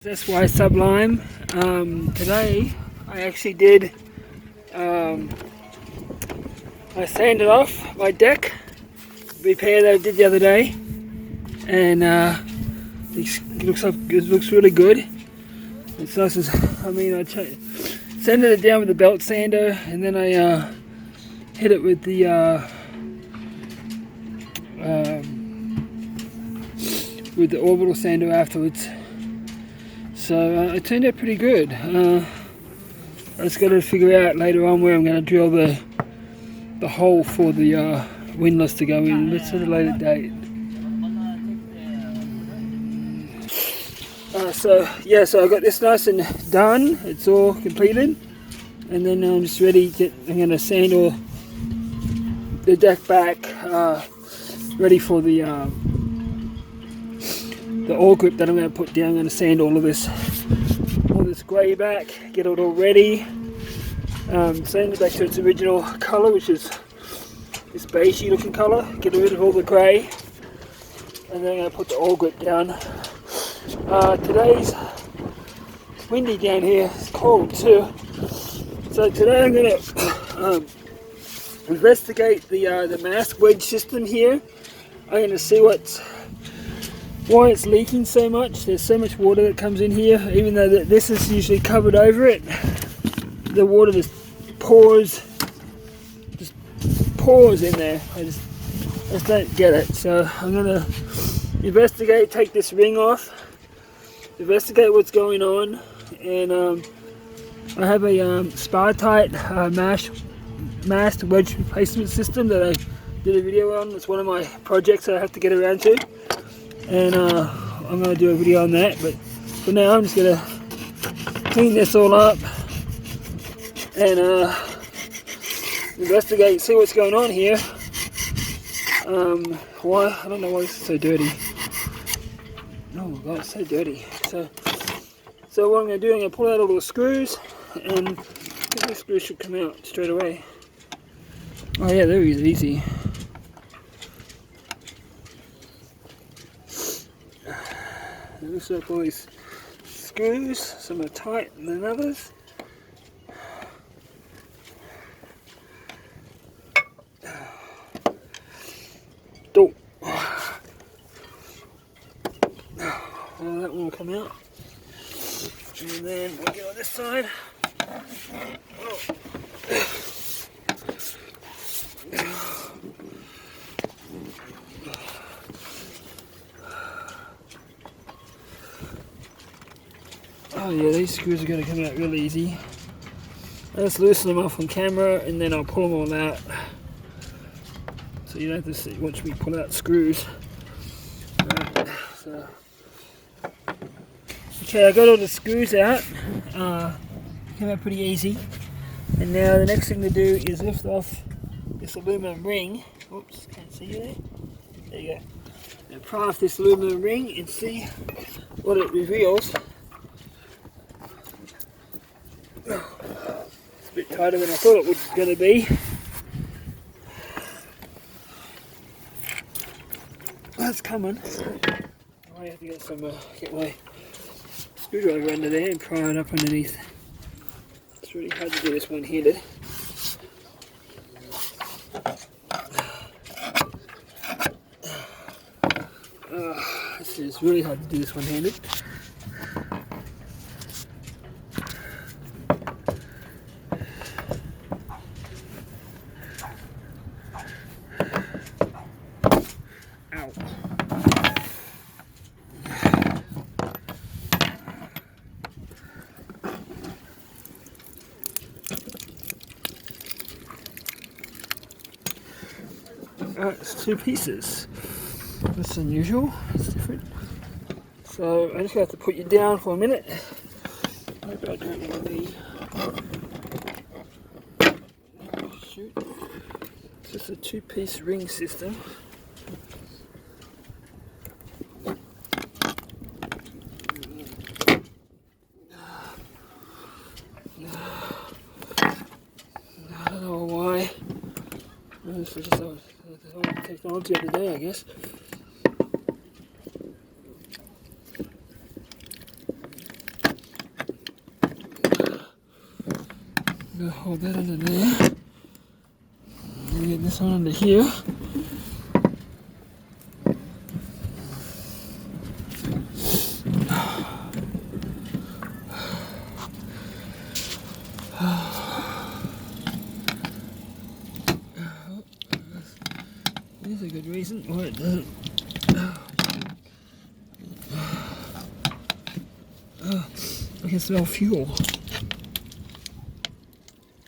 That's why Sublime. Today I actually did I sanded off my deck repair that I did the other day, and it looks really good. It's nice as I sanded it down with the belt sander, and then I hit it with the orbital sander afterwards. So it turned out pretty good. I just got to figure out later on where I'm going to drill the hole for the windless to go in. That's at a later date. So I got this nice and done. It's all completed, and then I'm just ready. I'm going to sand all the deck back, ready for the oil grip that I'm going to put down. I'm going to sand all this grey back, get it all ready, sand it back to its original colour, which is this beigey looking colour, get rid of all the grey, and then I'm going to put the oil grip down. Today's windy down here, it's cold too, so today I'm going to investigate the mast wedge system here. I'm going to see why it's leaking so much. There's so much water that comes in here, even though this is usually covered over it. The water just pours in there. I just don't get it. So I'm gonna investigate, take this ring off, investigate what's going on, and I have a Spa-Tight mast wedge replacement system that I did a video on. It's one of my projects that I have to get around to. And I'm going to do a video on that, but for now I'm just going to clean this all up and investigate, see what's going on here. Why? I don't know why this is so dirty. Oh my god, it's so dirty. So what I'm going to do, I'm going to pull out all the screws, and I think the screws should come out straight away. Oh yeah, they're easy. It looks like all these screws, some are tight than others. Oh. Well, that one will come out. And then we'll get on this side. Oh. Oh yeah, these screws are going to come out real easy. I'll just loosen them off on camera, and then I'll pull them all out. So you don't have to watch me pull out screws. Right, so. Okay, I got all the screws out. Came out pretty easy. And now the next thing to do is lift off this aluminum ring. Oops, can't see you there. There you go. Now pry off this aluminum ring and see what it reveals. It's a bit tighter than I thought it was going to be. That's coming. I have to get my screwdriver under there and pry it up underneath. It's really hard to do this one-handed. This is really hard to do this one-handed. It's two pieces. That's unusual. It's different. So I just have to put you down for a minute. Maybe I don't want to be. Shoot. It's just a two-piece ring system. I don't know why. This is just technology of the day, I guess. Gonna hold that under there. And get this one under here. There's a good reason why it doesn't. I can smell fuel.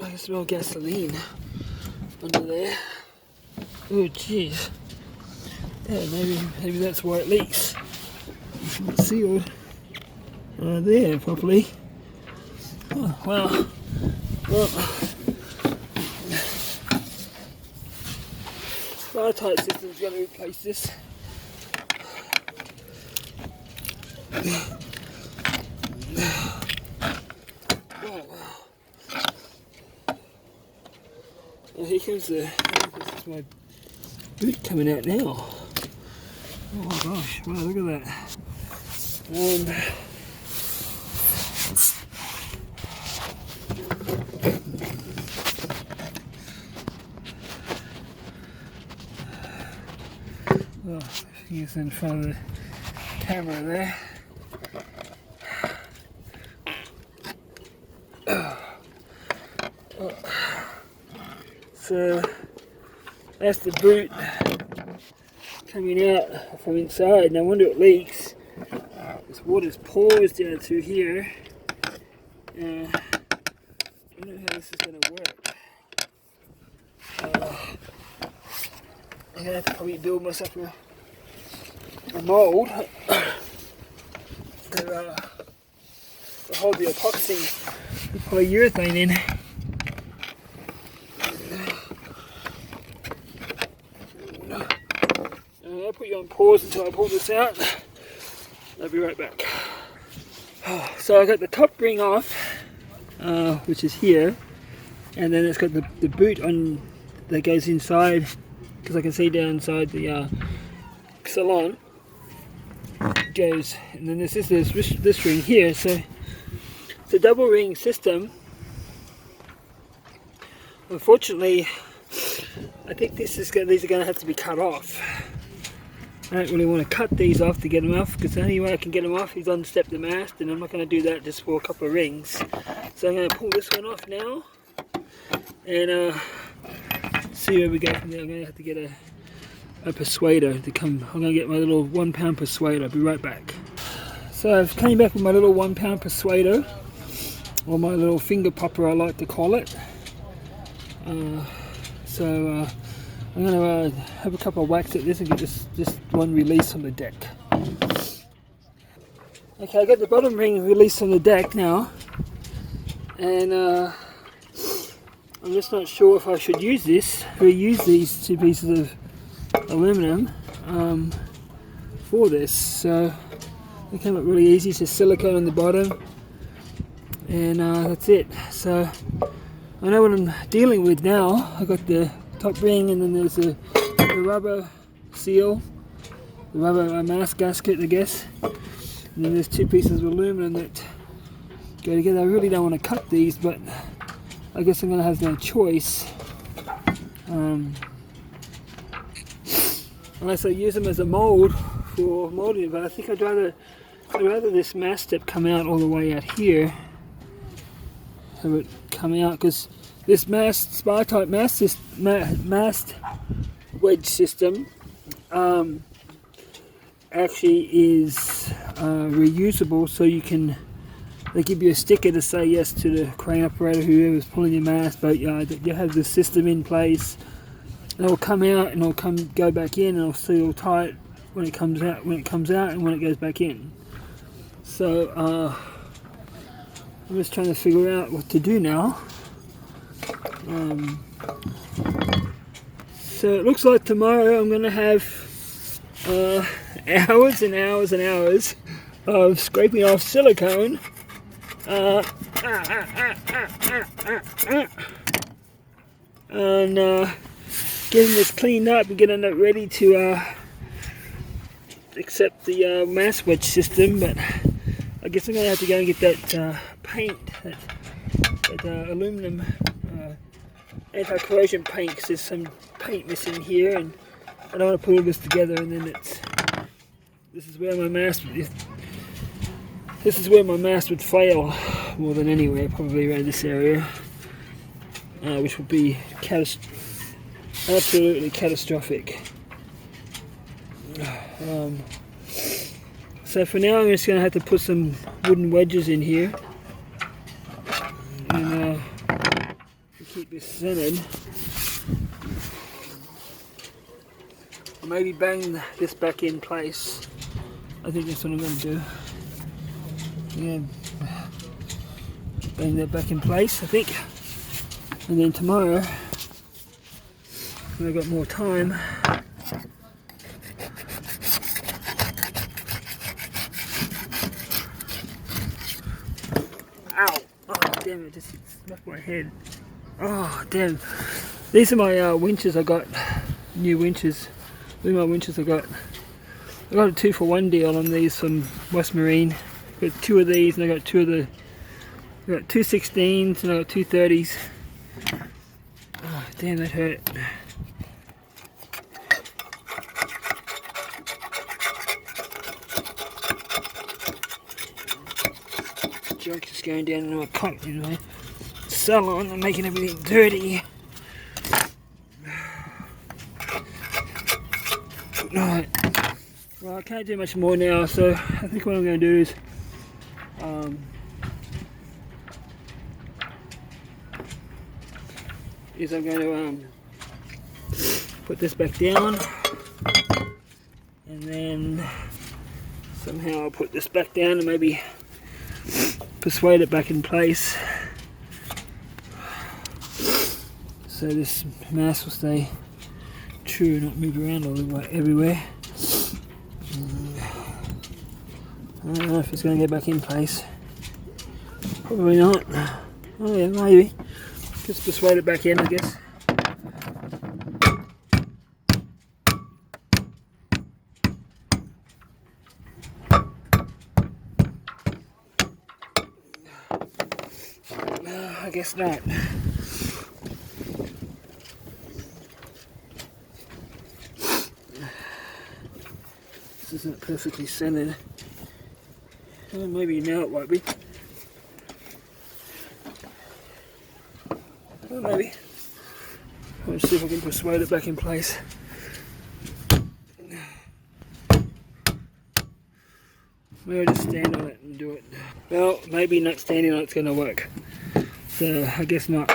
I can smell gasoline under there. Oh jeez. Yeah, maybe that's why it leaks. It's not sealed there properly. Oh, wow. Well, Star-type system's going to replace this. Oh, wow. Well, here comes this is my boot coming out now. Oh my gosh, wow, look at that. Well, he's in front of the camera there. So that's the boot coming out from inside. No wonder it leaks. This water's pours down through here. I don't know how this is going to work. I'm going to have to probably build myself a mould to hold the epoxy, the polyurethane in. I'll put you on pause until I pull this out. I'll be right back. So I got the top ring off, which is here, and then it's got the boot on that goes inside, because I can see down inside the salon goes, and then this ring here. So it's a double ring system. Unfortunately, I think these are going to have to be cut off. I don't really want to cut these off to get them off, because the only way I can get them off is unstep the mast, and I'm not going to do that just for a couple of rings. So I'm going to pull this one off now and see where we go from there. I'm going to have to get a persuader to come. I'm going to get my little 1 pound persuader. I'll be right back. So I've came back with my little 1 pound persuader, or my little finger popper I like to call it. I'm going to have a couple of whacks at this and get this one released from the deck. Okay, I got the bottom ring released from the deck now, and I'm just not sure if I should reuse these two pieces of aluminum for this. So they came up really easy. It's just silicone on the bottom, and that's it. So I know what I'm dealing with now. I got the top ring, and then there's the rubber seal, the rubber mast gasket, I guess, and then there's two pieces of aluminum that go together. I really don't want to cut these, but I guess I'm going to have no choice unless I use them as a mold for molding it. But I think I'd rather this mast step come out all the way out here, have it come out, because this spy-type mast wedge system actually is reusable. So they give you a sticker to say yes to the crane operator, whoever's pulling your mast boatyard, that you have the system in place, and it'll come out and it'll go back in, and it'll seal tight when it comes out, and when it goes back in. So I'm just trying to figure out what to do now. So it looks like tomorrow I'm going to have hours and hours and hours of scraping off silicone and getting this cleaned up and getting it ready to accept the mast wedge system. But I guess I'm going to have to go and get that paint, that aluminum anti-corrosion paint, because there's some paint missing here, and I don't want to put all this together and then this is where my mast would fail more than anywhere, probably around this area, which would be absolutely catastrophic. So for now I'm just going to have to put some wooden wedges in here and keep this centered. Or maybe bang this back in place. I think that's what I'm going to do. Yeah, bang that back in place, I think. And then tomorrow, when I've got more time, ow! Oh damn it, just smacked my head. Oh damn. These are my winches I got, new winches. Lewmare winches I got a 2-for-1 deal on these from West Marine. Got 2 of these, and I got 2 of the, I got 2 16s and I got 2 30s. Oh damn, that hurt. Junk just going down into my pot, you know. Salon and making everything dirty. Right. Well, I can't do much more now, so I think what I'm going to do is I'm going to put this back down, and then somehow I'll put this back down and maybe persuade it back in place so this mast will stay true, not move around all the way everywhere. I don't know if it's going to get back in place. Probably not. Oh yeah, maybe. Just persuade it back in, I guess. No, I guess not. This isn't perfectly centered. Well, maybe now it won't be. Well, maybe. Let's see if I can persuade it back in place. Maybe I'll just stand on it and do it. Well, maybe not standing on it's going to work. So, I guess not.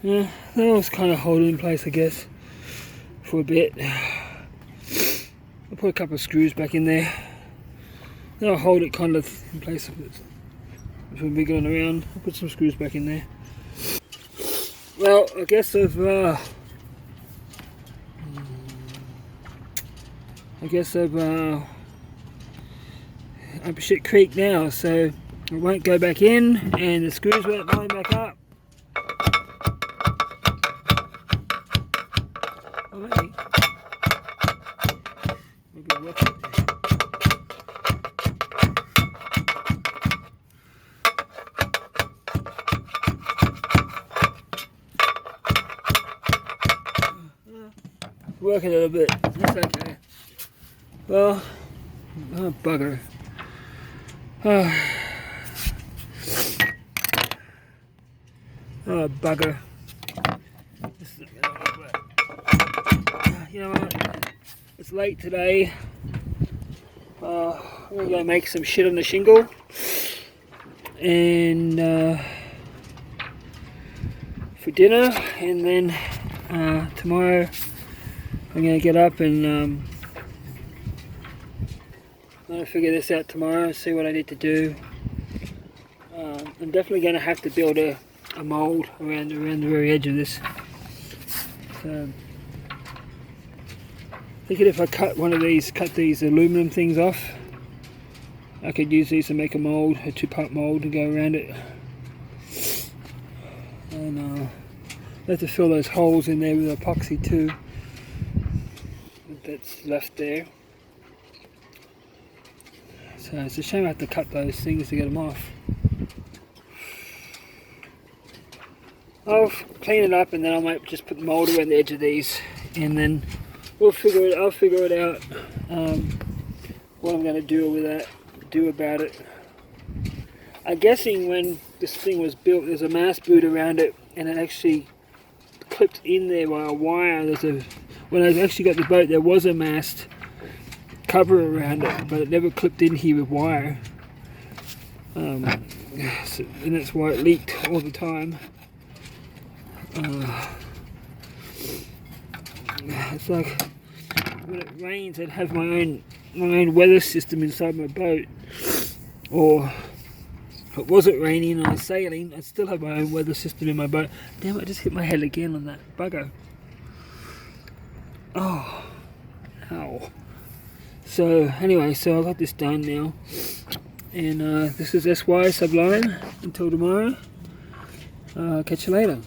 Yeah, that was kind of holding in place, I guess, for a bit. I'll put a couple of screws back in there. That'll hold it kind of in place if we're wiggling around. I'll put some screws back in there. Well, I guess up shit creek now, so it won't go back in and the screws won't line back up. Oh, maybe I'll work it. Work it a little bit. That's okay. Well, oh bugger. Oh bugger. You know what? It's late today. We're gonna make some shit on the shingle, and for dinner, and then tomorrow I'm gonna get up and I'm gonna figure this out tomorrow, see what I need to do. I'm definitely gonna have to build a mold around the very edge of this. So, thinking if I cut these aluminum things off, I could use these to make a mold, a 2-part mold, to go around it. And I have to fill those holes in there with epoxy too. that's left there. So it's a shame I have to cut those things to get them off. I'll clean it up and then I might just put the mould around the edge of these, and then I'll figure it out what I'm going to do about it. I'm guessing when this thing was built, there's a mast boot around it, and it actually clipped in there by a wire. When I actually got the boat, there was a mast cover around it, but it never clipped in here with wire. And that's why it leaked all the time. It's like when it rains, I'd have my own weather system inside my boat, or if it wasn't raining and I was sailing, I'd still have my own weather system in my boat. Damn it, I just hit my head again on that bugger. Oh, ow. So anyway, so I got this done now, and this is SY Sublime. Until tomorrow, catch you later.